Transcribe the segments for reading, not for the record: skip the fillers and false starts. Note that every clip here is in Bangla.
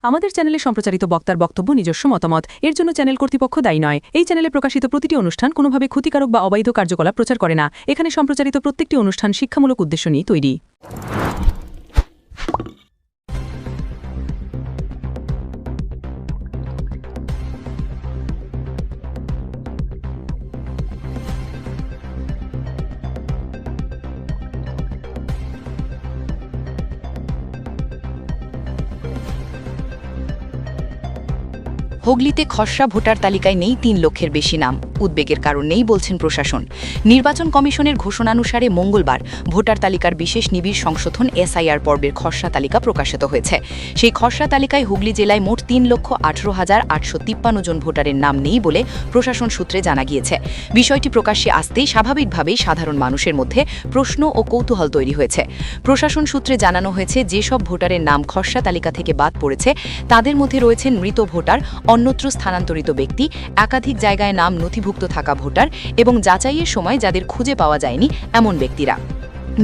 আমাদের চ্যানেলে সম্প্রচারিত বক্তার বক্তব্য নিজস্ব মতামত, এর জন্য চ্যানেল কর্তৃপক্ষ দায়ী নয়। এই চ্যানেলে প্রকাশিত প্রতিটি অনুষ্ঠান কোনোভাবে ক্ষতিকারক বা অবৈধ কার্যকলাপ প্রচার করে না। এখানে সম্প্রচারিত প্রত্যেকটি অনুষ্ঠান শিক্ষামূলক উদ্দেশ্য নিয়ে তৈরি। হুগলিতে খসড়া ভোটার তালিকায় নেই ৩ লক্ষের বেশি নাম। উদ্বেগের কারণ নেই বলছেন প্রশাসন। নির্বাচন কমিশনের ঘোষণানুসারে মঙ্গলবার ভোটার তালিকার বিশেষ নিবিড় সংশোধন এসআইআর পর্বের খসড়া তালিকা প্রকাশিত হয়েছে। সেই খসড়া তালিকায় হুগলি জেলায় মোট ৩,১৮,৮৫৩ জন ভোটারের নাম নেই বলে প্রশাসন সূত্রে জানা গিয়েছে। বিষয়টি প্রকাশ্যে আসতেই স্বাভাবিকভাবেই সাধারণ মানুষের মধ্যে প্রশ্ন ও কৌতূহল তৈরি হয়েছে। প্রশাসন সূত্রে জানানো হয়েছে, যেসব ভোটারের নাম খসড়া তালিকা থেকে বাদ পড়েছে তাদের মধ্যে রয়েছেন মৃত ভোটার, অন্যত্র স্থানান্তরিত ব্যক্তি, একাধিক জায়গায় নাম নথিভুক্ত থাকা ভোটার এবং যাচাইয়ের সময় যাদের খুঁজে পাওয়া যায়নি এমন ব্যক্তিরা।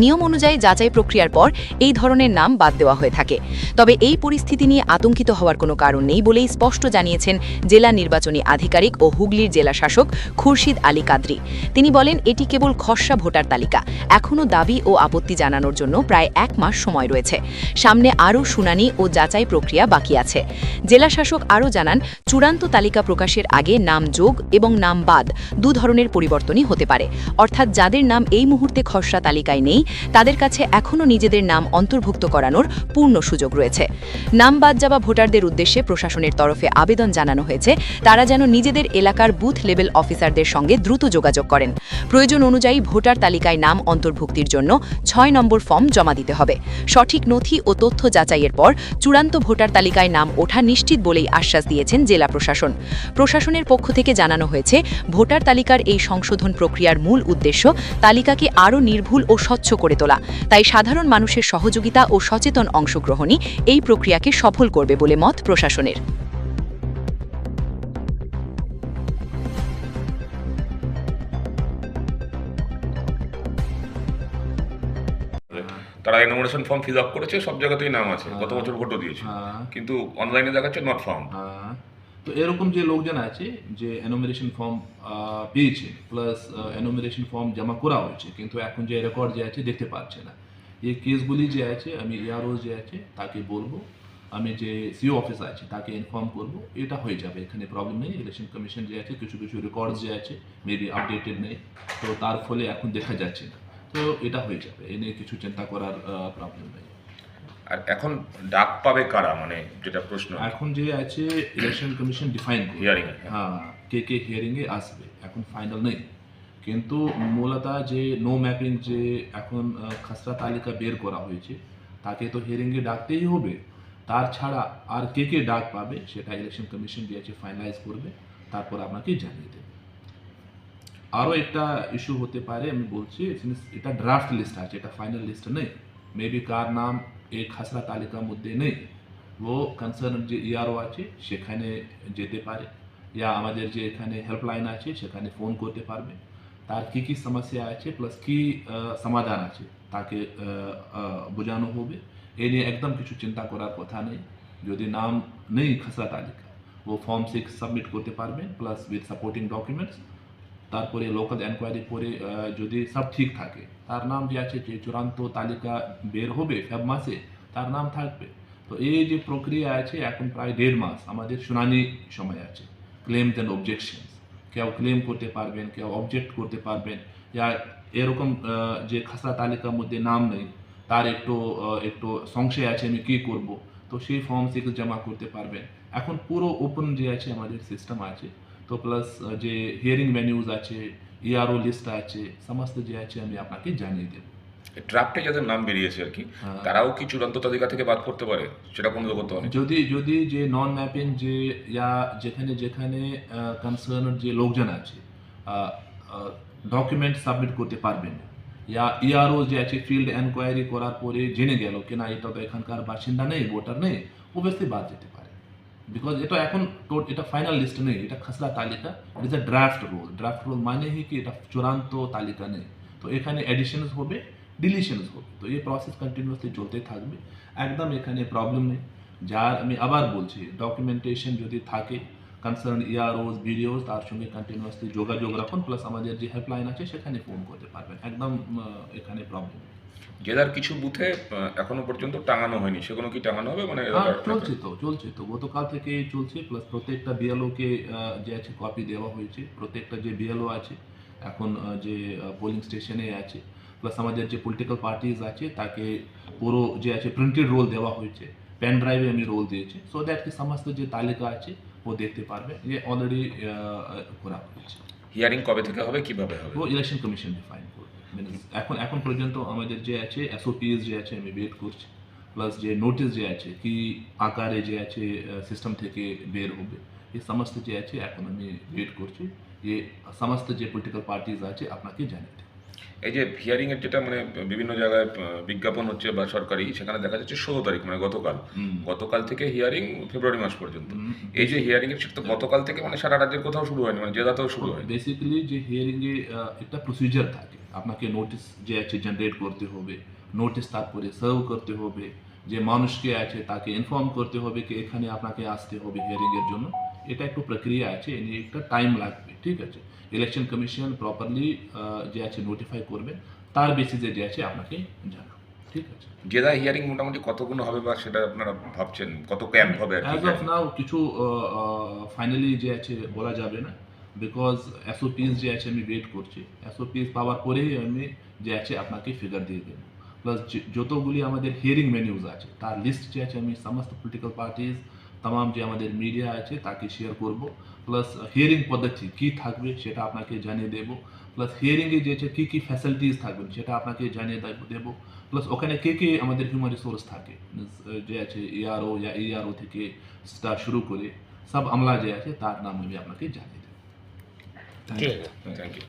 নিয়ম অনুযায়ী যাচাই প্রক্রিয়ার পর এই ধরনের নাম বাদ দেওয়া হয়ে থাকে। তবে এই পরিস্থিতি নিয়ে আতঙ্কিত হওয়ার কোনো কারণ নেই বলেই স্পষ্ট জানিয়েছেন জেলা নির্বাচনী আধিকারিক ও হুগলির জেলা শাসক খুরশিদ আলী কাদরি। তিনি বলেন, এটি কেবল খসড়া ভোটার তালিকা। এখনও দাবি ও আপত্তি জানানোর জন্য প্রায় 1 মাস সময় রয়েছে। সামনে আরও শুনানি ও যাচাই প্রক্রিয়া বাকি আছে। জেলা শাসক আরও জানান, চূড়ান্ত তালিকা প্রকাশের আগে নাম যোগ এবং নাম বাদ 2 ধরনের পরিবর্তনই হতে পারে। অর্থাৎ যাদের নাম এই মুহূর্তে খসড়া তালিকায় নেই তাদের কাছে এখনও নিজেদের নাম অন্তর্ভুক্ত করানোর পূর্ণ সুযোগ রয়েছে। নাম বাদ যাওয়া ভোটারদের উদ্দেশ্যে প্রশাসনের তরফে আবেদন জানানো হয়েছে তারা যেন নিজেদের এলাকার বুথ লেভেল অফিসারদের সঙ্গে দ্রুত যোগাযোগ করেন। প্রয়োজন অনুযায়ী ভোটার তালিকায় নাম অন্তর্ভুক্তির জন্য 6 নম্বর ফর্ম জমা দিতে হবে। সঠিক নথি ও তথ্য যাচাইয়ের পর চূড়ান্ত ভোটার তালিকায় নাম ওঠা নিশ্চিত বলেই আশ্বাস দিয়েছেন জেলা প্রশাসন। প্রশাসনের পক্ষ থেকে জানানো হয়েছে, ভোটার তালিকার এই সংশোধন প্রক্রিয়ার মূল উদ্দেশ্য তালিকাকে আরও নির্ভুল ও স্বচ্ছ করে তোলা। তাই সাধারণ মানুষের সহযোগিতা ও সচেতন অংশগ্রহণই এই প্রক্রিয়াকে সফল করবে বলে মত প্রশাসনের। তারা এনোমিনেশন ফর্ম ফিল আপ করেছে, সব জায়গাতেই নাম আছে, গত বছর ভোটও দিয়েছে, কিন্তু অনলাইনে দেখাচ্ছে নট ফাউন্ড। তো এরকম যে লোকজন আছে যে এনোমিনেশন ফর্ম পেয়েছে প্লাস এনোমিনেশন ফর্ম জমা করা হয়েছে, কিন্তু এখন যে রেকর্ড যে আছে দেখতে পাচ্ছে না, এই কেসগুলি যে আছে আমি ইয়ারও যে আছে তাকে বলবো, আমি যে সিও অফিস আছে তাকে ইনফর্ম করব, এটা হয়ে যাবে, এখানে প্রবলেম নেই। ইলেকশন কমিশন যে আছে কিছু কিছু রেকর্ড যে আছে মেবি আপডেটেড নেই, তো তার ফলে এখন দেখা যাচ্ছে না, তো এটা হয়ে যাবে, এ নিয়ে কিছু চিন্তা করার প্রবলেম নেই। আর এখন ডাক পাবে কারা, মানে যেটা প্রশ্ন এখন যে আছে ইলেকশন কমিশন ডিফাইন হিয়ারিং, হ্যাঁ কে হিয়ারিংয়ে আসবে এখন ফাইনাল নেই, কিন্তু মূলত যে নো ম্যাপিং যে এখন খসড়া তালিকা বের করা হয়েছে তাকে তো হিয়ারিংয়ে ডাকতেই হবে, তার ছাড়া আর কে ডাক পাবে সেটা ইলেকশন কমিশন যে আছে ফাইনালাইজ করবে, তারপর আপনাকে জানিয়ে দেবে। আরও একটা ইস্যু হতে পারে, আমি বলছি এটা ড্রাফট লিস্ট আছে, এটা ফাইনাল লিস্ট নেই, মেবি কার নাম এই খসড়া তালিকার মধ্যে নেই ও কনসার্ন যে ইআরও আছে সেখানে যেতে পারে, ইয়া আমাদের যে এখানে হেল্পলাইন আছে সেখানে ফোন করতে পারবে, তার কী সমস্যা আছে প্লাস কী সমাধান আছে তাকে বোঝানো হবে। এ নিয়ে একদম কিছু চিন্তা করার কথা নেই। যদি নাম নেই খসড়া তালিকা ও ফর্ম 6 সাবমিট করতে পারবেন প্লাস উইথ সাপোর্টিং ডকুমেন্টস, তারপরে লোকাল এনকোয়ারি করে যদি সব ঠিক থাকে তার নাম যে আছে যে চূড়ান্ত তালিকা বের হবে ফেব মাসে তার নাম থাকবে। তো এই যে প্রক্রিয়া আছে এখন প্রায় 1.5 মাস আমাদের শুনানি সময় আছে, ক্লেমস অ্যান্ড অবজেকশনস, কেউ ক্লেম করতে পারবেন, কেউ অবজেক্ট করতে পারবেন, ইয়া এরকম যে খসড়া তালিকার মধ্যে নাম নেই তার একটু সংশয় আছে আমি কী করব, তো সেই ফর্ম 6 জমা করতে পারবেন। এখন পুরো ওপেন যে আছে আমাদের সিস্টেম আছে, তো প্লাস যে হিয়ারিং ভেন্যুজ আছে, ইআরও লিস্ট আছে, সমস্ত যে আছে আমি আপনাকে জানিয়ে দেব। ড্রাফটে যাদের নাম বেরিয়েছে আর কি, তারাও কি চূড়ান্ত তালিকা থেকে বাদ পড়তে পারে, সেটা কোনো করতে হবে? যদি যে নন ম্যাপিং যে ইয়া যেখানে যেখানে কনসার্ন যে লোকজন আছে ডকুমেন্ট সাবমিট করতে পারবেন, ইয়া ইআরও যে আছে ফিল্ড এনকোয়ারি করার পরে জেনে গেল কি না এটা তো এখানকার বাসিন্দা নেই, ভোটার নেই, ওবেসলি বাদ যেতে পারে, বিকজ এটা এখন এটা ফাইনাল লিস্ট নেই, এটা খসড়া তালিকা, it is a draft roll মানে হি কি এটা চূড়ান্ত তালিকা নেই, তো এখানে এডিশনস হবে, ডিলিশনস হবে, তো এই প্রসেস কন্টিনিউয়াসলি চলতে থাকবে, একদম এখানে প্রবলেম নেই। যার আমি আবার বলছি ডকুমেন্টেশন যদি থাকে কনসার্ন ইয়ারওস ভিডিওস তার সঙ্গে কন্টিনিউয়াসলি যোগাযোগ রাখুন, প্লাস আমাদের যে হেল্পলাইন আছে সেখানে ফোন করতে পারবেন, একদম এখানে প্রবলেম। জেলার কিছু বুথে এখনো পর্যন্ত টাঙানো হয়নি, সেগুলো কি টাঙানো হবে মানে হ্যাঁ চলছে তো গতকাল থেকে চলছে, প্লাস প্রত্যেকটা বিএলওকে যে আছে কপি দেওয়া হয়েছে, প্রত্যেকটা যে বিএলও আছে এখন যে পোলিং স্টেশনে আছে, প্লাস আমাদের যে পলিটিক্যাল পার্টিজ আছে তাকে পুরো যে আছে প্রিন্টেড রোল দেওয়া হয়েছে, পেন ড্রাইভে আমি রোল দিয়েছি, সো দ্যাট কি সমস্ত যে তালিকা আছে ও দেখতে পারবে, যে অলরেডি করা হয়েছে। হিয়ারিং কবে থেকে হবে, কিভাবে হবে? ও ইলেকশন কমিশন ডিফাইন করবে, মানে এখন পর্যন্ত আমাদের যে আছে এসওপিএস যে আছে আমি ওয়েট করছি, প্লাস যে নোটিশ যে আছে কি আকারে যে আছে সিস্টেম থেকে বের হবে, এই সমস্ত যে আছে এখন আমি ওয়েট করছি, যে সমস্ত যে পলিটিক্যাল পার্টিজ আছে আপনাকে জানিয়ে দেবে। এই যে হিয়ারিং এর যেটা মানে বিভিন্ন জায়গায় বিজ্ঞাপন হচ্ছে বা সরকারি, সেখানে দেখা যাচ্ছে 16 তারিখ মানে গতকাল থেকে হিয়ারিং ফেব্রুয়ারি মাস পর্যন্ত। এই যে হিয়ারিং এর সেটা তো গতকাল থেকে মানে সারা রাজ্যের কোথাও শুরু হয়নি, মানে জেলাতেও শুরু হয়নি। বেসিক্যালি যে হিয়ারিংয়ে একটা প্রসিজার থাকে, আপনাকে নোটিশ যে আছে জেনারেট করতে হবে, নোটিশ তারপরে সার্ভ করতে হবে, যে মানুষকে আছে তাকে ইনফর্ম করতে হবে কি এখানে আপনাকে আসতে হবে হিয়ারিংয়ের জন্য, এটা একটু প্রক্রিয়া আছে, এ নিয়ে একটা টাইম লাগবে, ঠিক আছে। ইলেকশন কমিশন প্রপারলি যে আছে নোটিফাই করবে, তার বেসিসে যে আছে আপনাকে জানাবো, ঠিক আছে। জেলা হিয়ারিং মোটামুটি কতগুলো হবে বা সেটা আপনারা ভাবছেন, কত ক্যাম্প হবে আর কি? অ্যাজ অফ নাও কিছু ফাইনালি যে আছে বলা যাবে না, বিকজ এসওপিস যে আছে আমি ওয়েট করছি, এসওপিস পাওয়ার পরেই আমি যে আছে আপনাকে ফিগার দিয়ে দেবো, প্লাস যতগুলি আমাদের হিয়ারিং মেনিউজ আছে তার লিস্ট যে আছে আমি সমস্ত পলিটিক্যাল পার্টিজ तमाम যে আমাদের মিডিয়া আছে তাকে শেয়ার করব, প্লাস হিয়ারিং পদ্ধতি কী থাকবে সেটা আপনাকে জানিয়ে দেবো, প্লাস হিয়ারিংয়ে যে আছে কী কী ফ্যাসিলিটিস থাকবে সেটা আপনাকে জানিয়ে দেবো, প্লাস ওখানে কে কে আমাদের হিউম্যান রিসোর্স থাকে যে আছে এআরও या ইআরও থেকে স্টার্ট শুরু করে সব আমলা যে আছে তার নাম আমি আপনাকে জানিয়ে দেবো। ঠিক আছে, থ্যাংক ইউ।